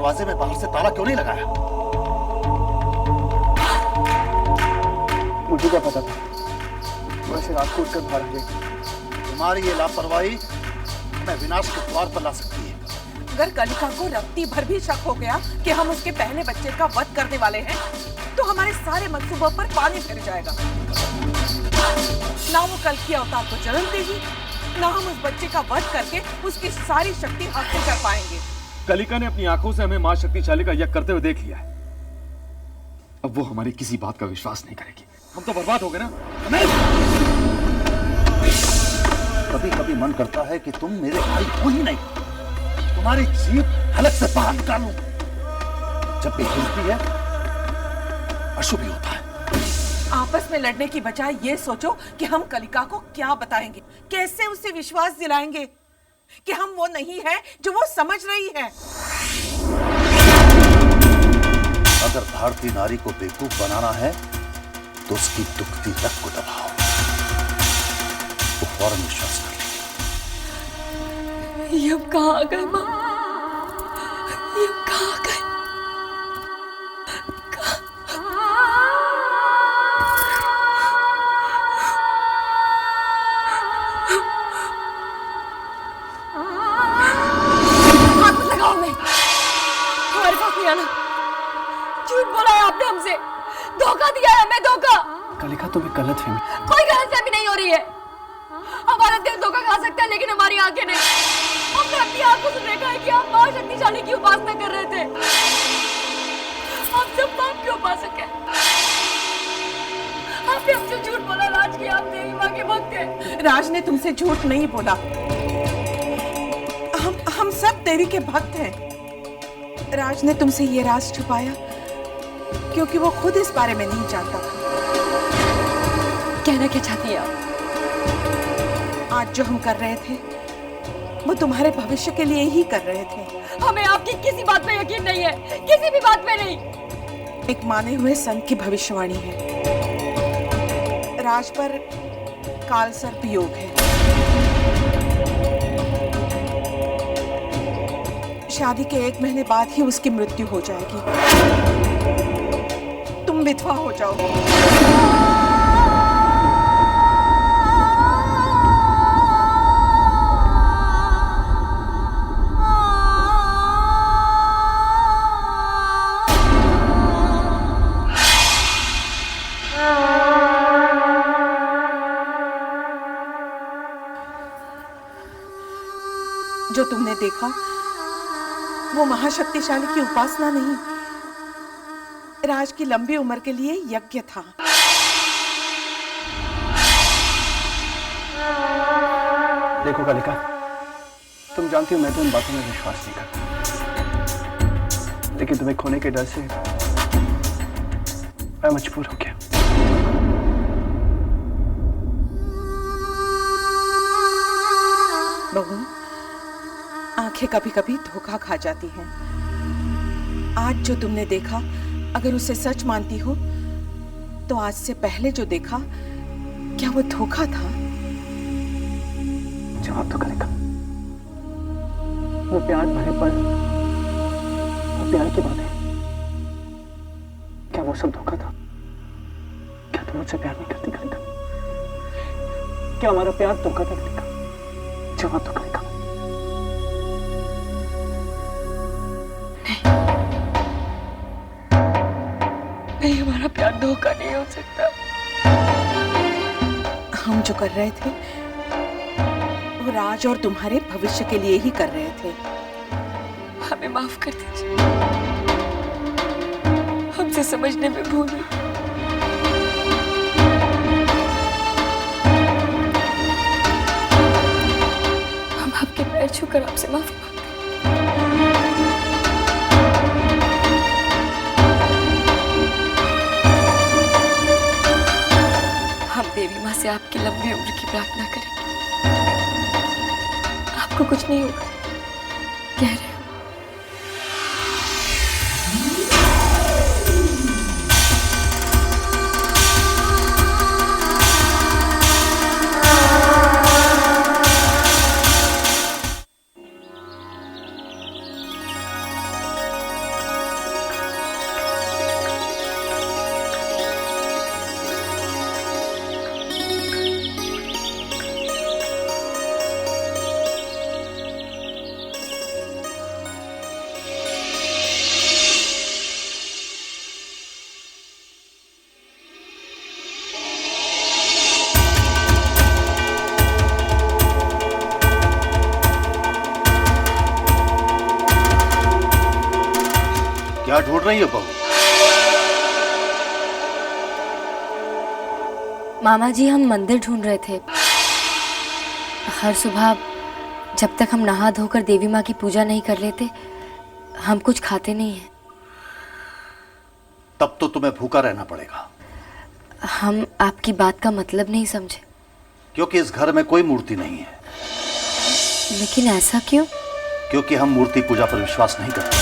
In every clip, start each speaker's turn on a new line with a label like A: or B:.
A: दरवाजे में बाहर से ताला क्यों नहीं लगाया?
B: मुझे क्या पता था वैसे रात को उठकर बाहर आ जाएगी।
A: तुम्हारी ये लापरवाही हमें विनाश के द्वार पर ला सकती है।
C: अगर कलिका को रत्ती भर भी शक हो गया कि हम उसके पहले बच्चे का वध करने वाले हैं, तो हमारे सारे मंसूबों पर पानी फिर जाएगा। ना वो कल की अवतार को जन्म देगी, ना हम उस बच्चे का वध करके उसकी सारी शक्ति हासिल कर पाएंगे।
D: कलिका ने अपनी आंखों से हमें मां शक्तिशाली का यज्ञ करते हुए देख लिया है। अब वो हमारी किसी बात का विश्वास नहीं करेगी। हम तो बर्बाद हो गए ना।
A: कभी कभी मन करता है कि तुम मेरे भाई हो ही नहीं, तुम्हारी जीभ हलक से बाहर निकालूं। जब भी हिलती है अशुभ ही होता है।
C: आपस में लड़ने की बजाय ये सोचो कि हम कलिका को क्या बताएंगे, कैसे उसे विश्वास दिलाएंगे कि हम वो नहीं है जो वो समझ रही है।
A: अगर भारतीय नारी को बेवकूफ बनाना है तो उसकी दुखती रग को दबाओ, वो फौरन विश्वास कर लेगी।
E: ये अब कहाँ आ गए माँ? ये अब कहाँ आ गए? हाथ मत लगाओ मैं, हमारे पास नहीं आना। झूठ बोला है आपने हमसे, धोखा दिया है हमें, धोखा।
B: कलिका तुम्हें गलतफहमी।
E: कोई गलतफहमी नहीं हो रही है। हमारा दिल धोखा खा सकता है लेकिन हमारी आंखें नहीं। हमने अपनी आंखों से देखा है कि आप मां शक्तिशाली की उपासना कर रहे थे। हम सब पाप की उपासक हैं। आपने हमसे झूठ बोला राज की आप देवी मां के भक्त हैं।
C: राज ने तुमसे झूठ नहीं बोला। हम सब देवी के भक्त हैं। राज ने तुमसे ये राज छुपाया क्योंकि वो खुद इस बारे में नहीं जानता था।
E: कहना क्या चाहती है आप?
C: आज जो हम कर रहे थे वो तुम्हारे भविष्य के लिए ही कर रहे थे।
E: हमें आपकी किसी बात पे यकीन नहीं है, किसी भी बात पे नहीं।
C: एक माने हुए संत की भविष्यवाणी है। राज पर काल सर्प योग है। शादी के 1 महीने बाद ही उसकी मृत्यु हो जाएगी। तुम विधवा हो जाओगे। जो तुमने देखा वो महाशक्तिशाली की उपासना नहीं, राज की लंबी उम्र के लिए यज्ञ था।
B: देखो कलिका, तुम जानती हो मैं तो इन बातों में विश्वास नहीं करता, लेकिन तुम्हें खोने के डर से मैं मजबूर हो गया।
C: बहू, आंखें कभी कभी धोखा खा जाती हैं। आज जो तुमने देखा अगर उसे सच मानती हो तो आज से पहले जो देखा क्या वो धोखा था?
B: जवाब तो करेगा। वो प्यार भरे पल, वो प्यार की बात है। क्या वो सब धोखा था? क्या तुम मुझसे प्यार नहीं करती कलिका? क्या हमारा प्यार धोखा था कलिका? जवाब तो कलिका।
E: नहीं, हमारा प्यार धोखा नहीं हो सकता।
C: हम जो कर रहे थे वो राज और तुम्हारे भविष्य के लिए ही कर रहे थे।
E: हमें माफ कर दीजिए, हमसे समझने में भूल हुई। हम आपके पैर छूकर आपसे माफी मांगते हैं। देवी माँ से आपकी लंबी उम्र की प्रार्थना करेंगे। आपको कुछ नहीं होगा, कह रहे हो।
A: क्या ढूंढ रही हो बहू?
E: मामा जी, हम मंदिर ढूंढ रहे थे। हर सुबह जब तक हम नहा धोकर देवी माँ की पूजा नहीं कर लेते, हम कुछ खाते नहीं हैं।
A: तब तो तुम्हें भूखा रहना पड़ेगा।
E: हम आपकी बात का मतलब नहीं समझे।
A: क्योंकि इस घर में कोई मूर्ति नहीं है।
E: लेकिन ऐसा क्यों?
A: क्योंकि हम मूर्ति पूजा पर विश्वास नहीं करते।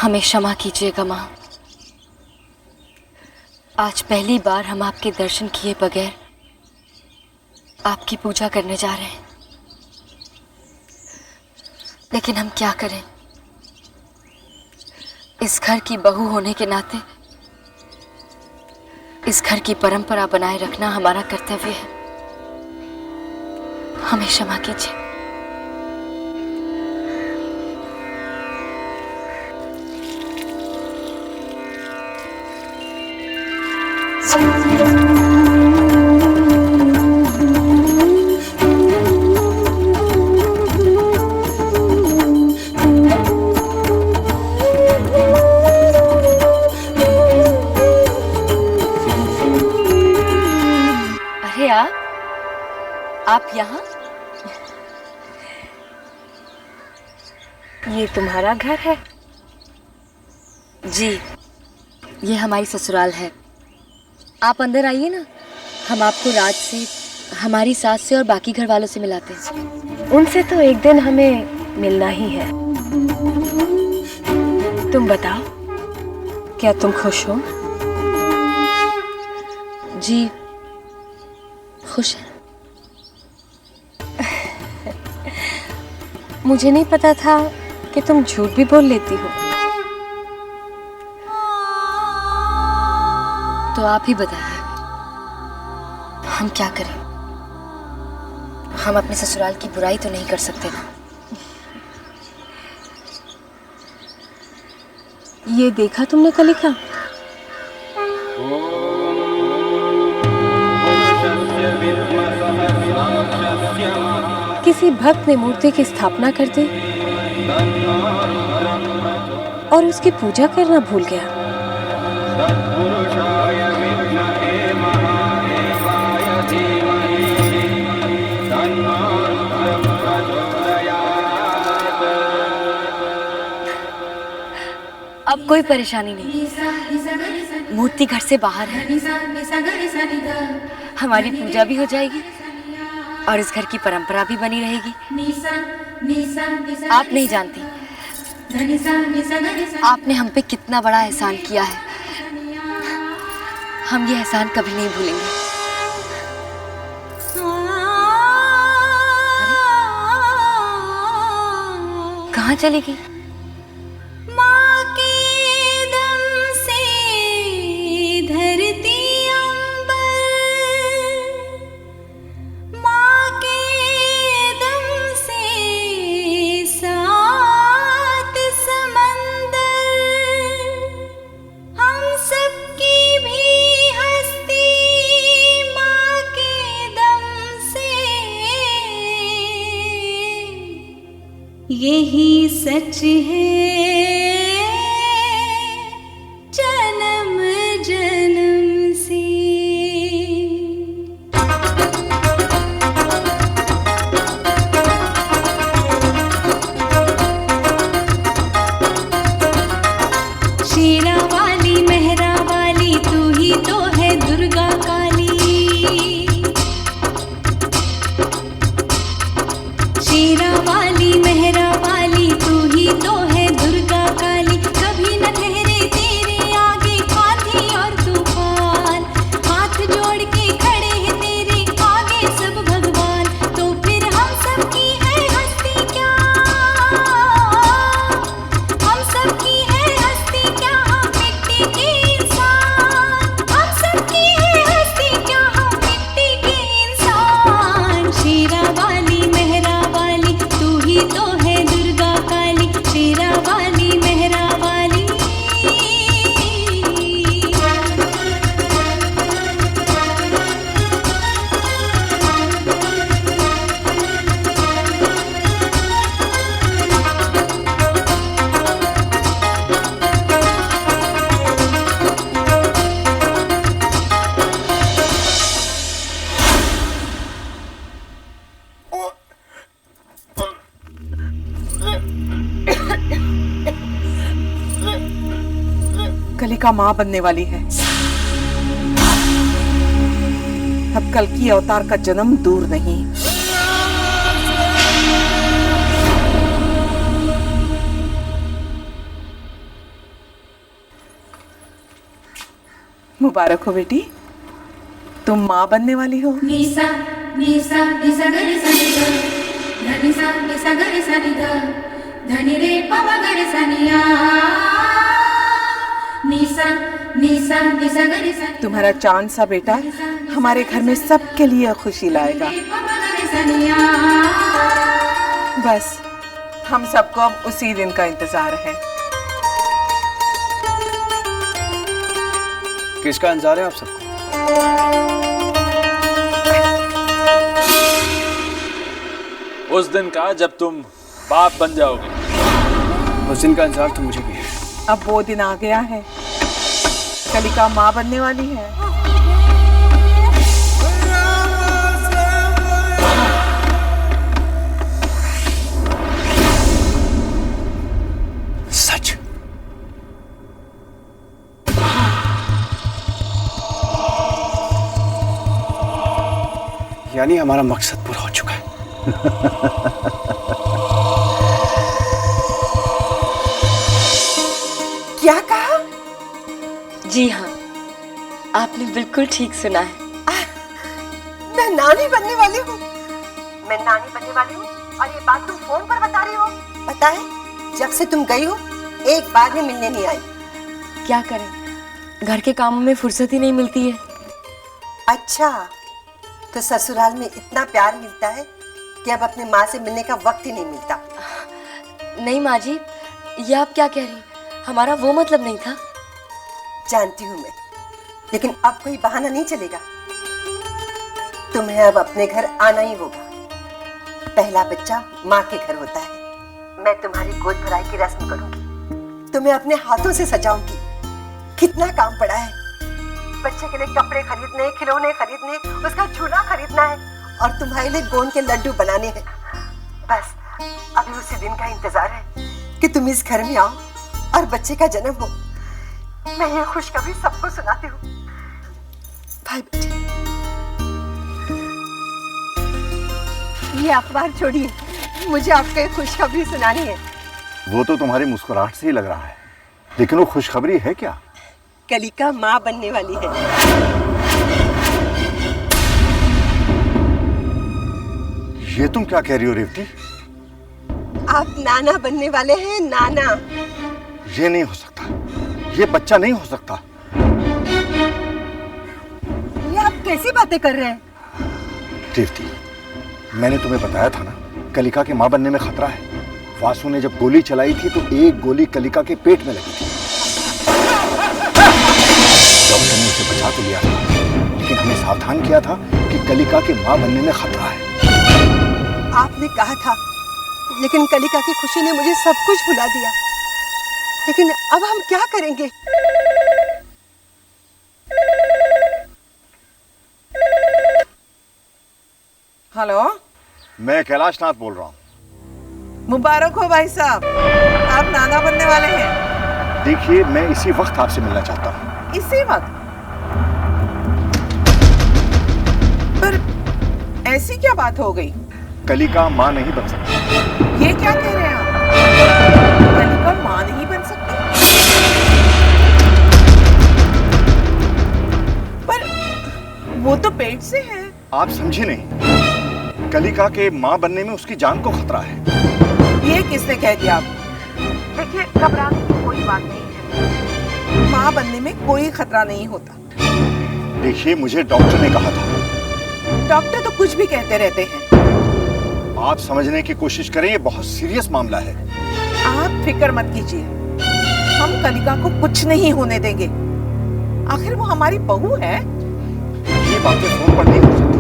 E: हमें क्षमा कीजिएगा माँ। आज पहली बार हम आपके दर्शन किए बगैर आपकी पूजा करने जा रहे हैं। लेकिन हम क्या करें? इस घर की बहू होने के नाते इस घर की परंपरा बनाए रखना हमारा कर्तव्य है। हमें क्षमा कीजिए। अरे आप यहाँ? ये तुम्हारा घर है? जी, ये हमारी ससुराल है। आप अंदर आइए ना, हम आपको राज से, हमारी सास से और बाकी घर वालों से मिलाते हैं।
F: उनसे तो एक दिन हमें मिलना ही है। तुम बताओ, क्या तुम खुश हो?
E: जी, खुश है।
F: मुझे नहीं पता था कि तुम झूठ भी बोल लेती हो।
E: तो आप ही बताइए, हम क्या करें? हम अपने ससुराल की बुराई तो नहीं कर सकते ना।
F: ये देखा तुमने कलिका? किसी भक्त ने मूर्ति की स्थापना कर दी और उसकी पूजा करना भूल गया।
E: अब कोई परेशानी नहीं, मूर्ति घर से बाहर है। हमारी पूजा भी हो जाएगी और इस घर की परंपरा भी बनी रहेगी। आप नहीं जानती, आपने हम पे कितना बड़ा एहसान किया है। हम ये एहसान कभी नहीं भूलेंगे। कहाँ चली गई?
G: यही सच है जन्म जन्म से। शेरा वाली मेहरा वाली तू ही तो है दुर्गा काली। शेरा वाली मेहरा वाली तू ही तो है दुर्गा
C: कलिका मां बनने वाली है। अब कल्कि अवतार का जन्म दूर नहीं। मुबारक हो बेटी, तुम मां बनने वाली हो।
G: निसा निसा निसा गरे सनि ग धनिसा निसा गरे सनि ग धनि रे पव गरे सनिया निसा निसा निसा गरे सनि
C: तुम्हारा चांद सा बेटा हमारे घर में सबके लिए खुशी लाएगा।
G: पव गरे सनिया।
C: बस हम सबको अब उसी दिन का इंतजार है।
H: किसका इंतजार है आप सबको?
I: उस दिन का जब तुम बाप बन जाओगे।
H: उस दिन का इंतजार तो मुझे भी है।
C: अब वो दिन आ गया है, कलिका मां बनने वाली है।
H: सच? यानी हमारा मकसद पूरा हो चुका है।
C: क्या कहा?
F: जी हाँ, आपने बिल्कुल ठीक सुना है।
J: मैं नानी बनने वाली हूँ। मैं नानी बनने वाली हूँ और ये बात तुम फोन पर बता रही हो? पता है, जब से तुम गई हो एक बार भी मिलने नहीं आई।
F: क्या करें, घर के कामों में फुर्सत ही नहीं मिलती है।
J: अच्छा, तो ससुराल में इतना प्यार मिलता है कि अब अपने माँ से मिलने का वक्त ही नहीं मिलता।
F: नहीं माँ जी, ये आप क्या कह रही? हमारा वो मतलब नहीं था।
J: जानती हूँ मैं, लेकिन अब कोई बहाना नहीं चलेगा। तुम्हें अब अपने घर आना ही होगा। पहला बच्चा माँ के घर होता है। मैं तुम्हारी गोद भराई की रस्म करूंगी, तुम्हें अपने हाथों से सजाऊंगी। कितना काम पड़ा है, बच्चे के लिए कपड़े खरीदने, खिलौने खरीदने, उसका झूला खरीदना है और तुम्हारे लिए गोंद के लड्डू बनाने हैं। बस अभी उसी दिन का इंतजार है कि तुम इस घर में आओ और बच्चे का जन्म हो। मैं ये खुशखबरी सबको सुनाती हूँ। भाई बेटे, ये अखबार छोड़िए, मुझे आपको एक खुशखबरी सुनानी है।
A: वो तो तुम्हारी मुस्कुराहट से ही लग रहा है, लेकिन वो खुशखबरी है क्या?
J: कलिका माँ बनने वाली है।
A: ये तुम क्या कह रही हो रेवती?
J: आप नाना बनने वाले हैं, नाना।
A: ये नहीं हो सकता, ये बच्चा नहीं हो सकता।
J: ये आप कैसी बातें कर रहे हैं?
A: रेवती, मैंने तुम्हें बताया था ना, कलिका के माँ बनने में खतरा है। वासु ने जब गोली चलाई थी तो एक गोली कलिका के पेट में लगी थी। डॉक्टर ने उसे बचा तो लिया था, लेकिन हमें सावधान किया था कि कलिका के माँ बनने में खतरा है।
J: आपने कहा था, लेकिन कलिका की खुशी ने मुझे सब कुछ भुला दिया। लेकिन अब हम क्या करेंगे?
C: हेलो,
A: मैं कैलाशनाथ बोल रहा हूँ।
C: मुबारक हो भाई साहब, आप नाना बनने वाले हैं।
A: देखिए, मैं इसी वक्त आपसे मिलना चाहता हूँ।
C: इसी वक्त? पर ऐसी क्या बात हो गई?
A: कलिका माँ नहीं बन सकती।
C: ये क्या कह रहे हैं आप? कलिका माँ नहीं बन सकती? पर वो तो पेट से है।
A: आप समझे नहीं, कलिका के माँ बनने में उसकी जान को खतरा है।
C: ये किसने कह दिया आपको?
J: देखिए, घबराने की कोई बात नहीं है।
C: माँ बनने में कोई खतरा नहीं होता।
A: देखिए, मुझे डॉक्टर ने कहा था।
C: डॉक्टर तो कुछ भी कहते रहते हैं।
A: आप समझने की कोशिश करें, ये बहुत सीरियस मामला है।
C: आप फिक्र मत कीजिए, हम कलिका को कुछ नहीं होने देंगे। आखिर वो हमारी बहू है।
A: ये बातें फोन पर नहीं हो सकती,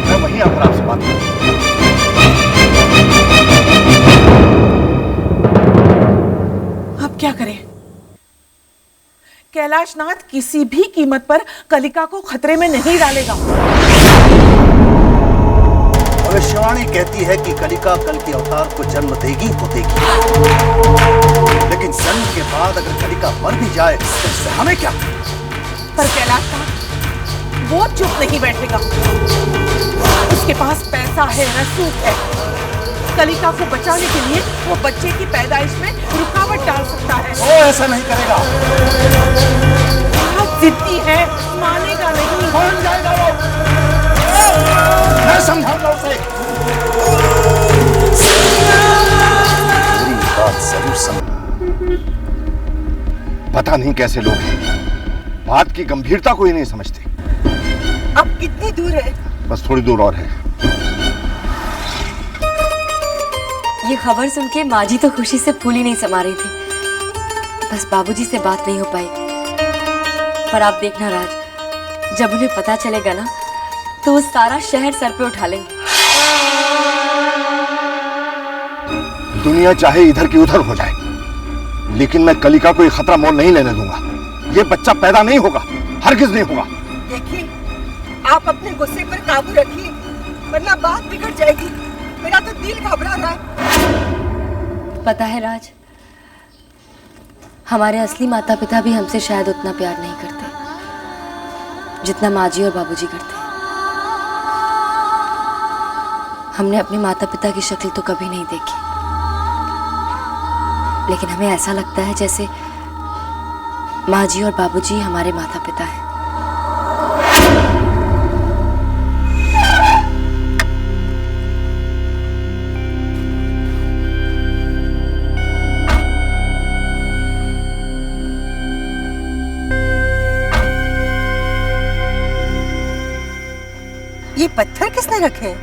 A: मैं वहीं आकर आपसे बात करूंगा।
C: अब क्या करें? कैलाशनाथ किसी भी कीमत पर कलिका को खतरे में नहीं डालेगा।
A: भविष्यवाणी भविष्यवाणी कहती है कि कलिका कल के अवतार को जन्म देगी तो देगी, लेकिन जन्म के बाद अगर कलिका मर भी जाए तो इससे हमें क्या?
C: पर कैलाश साहब, वो चुप नहीं बैठेगा। उसके पास पैसा है, रसूख है। कलिका को बचाने के लिए वो बच्चे की पैदाइश में रुकावट डाल सकता है।
A: वो ऐसा नहीं करेगा।
C: बहुत जिद्दी है, मानेगा नहीं।
A: मान जाएगा वो। मैं समझाऊंगा उसे। मेरी बात जरूर समझ।
K: पता नहीं कैसे लोग हैं, बात की गंभीरता को ही नहीं समझते।
J: अब कितनी दूर है?
K: बस थोड़ी दूर और है।
F: ये खबर सुन के माँ जी तो खुशी से फूली नहीं समा रही थी। बस बाबूजी से बात नहीं हो पाई। पर आप देखना राज, जब उन्हें पता चलेगा ना तो वो सारा शहर सर पे उठा लेंगे।
K: दुनिया चाहे इधर की उधर हो जाए, लेकिन मैं कलिका को ये खतरा मोल नहीं लेने दूंगा। ये बच्चा पैदा नहीं होगा, हरगिज नहीं होगा।
J: देखिए, आप अपने गुस्से पर काबू रखिए, वरना बात बिगड़ जाएगी। मेरा तो दिल घबरा रहा है।
F: पता है राज, हमारे असली माता पिता भी हमसे शायद उतना प्यार नहीं करते जितना माँ जी और बाबूजी करते हैं। हमने अपने माता पिता की शक्ल तो कभी नहीं देखी, लेकिन हमें ऐसा लगता है जैसे माँ जी और बाबूजी हमारे माता पिता हैं।
J: ये पत्थर किसने रखे हैं?